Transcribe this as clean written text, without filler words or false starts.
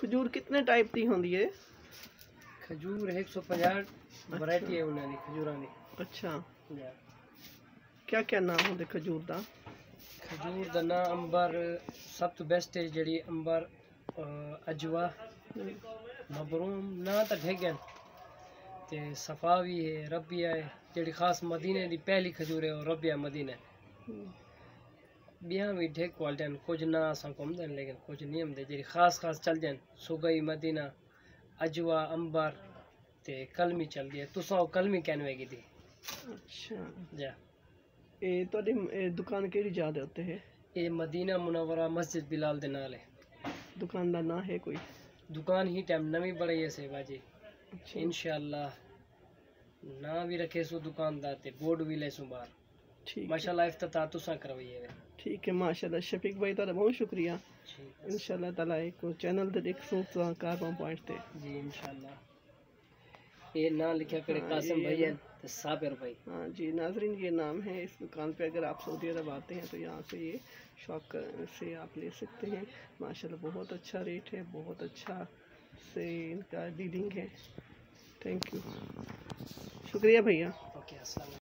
खजूर कितने टाइप की होंदी है? खजूर 150 वैरायटी है उन्होंने खजूरां दी। अच्छा, क्या क्या नाम होंदे खजूर दा? खजूर दा नाम अंबर सब तो बेस्ट है जड़ी अंबर, अजवा, मबरूम ना तो ढेगन ते सफा भी है, रबिया है जड़ी खास मदीने दी पहली खजूर है और रबिया मदीना बिया भी ढेक क्वालिटी कुछ ना असा घूमते लेकिन कुछ नहीं होंगे जी खास खास चल जाए सुगई मदीना अजवा अंबर ते कलमी चल दी है तुसा कलमी कहने की थी। अच्छा जा ए तोड़ी दुकान केड़ी जा दे होते है? ये मदीना मुनव्वरा मस्जिद बिलाल दे नाल है। दुकान दा ना है कोई? दुकान ही टाइम नवी बड़ी है से बाजी। अच्छा। इंशाअल्लाह ना भी रखे सो दुकानदार ते बोर्ड भी ले सो बाहर। ठीक माशाल्लाह इफ्तिताह तुसा करवाई है। ठीक है माशाल्लाह शफीक भाई तारा बहुत शुक्रिया। इंशाल्लाह ताला एक चैनल ते देख सो कारवा पॉइंट ते जी इंशाल्लाह। ये ना लिखा करे कासिम भाई है तो साबिर भाई। हाँ जी नाजरीन ये नाम है इस दुकान पे। अगर आप सऊदी अरब आते हैं तो यहाँ से ये शौक से आप ले सकते हैं। माशाल्लाह बहुत अच्छा रेट है, बहुत अच्छा से इनका डीलिंग है। थैंक यू, शुक्रिया भैया। ओके अस्सलाम।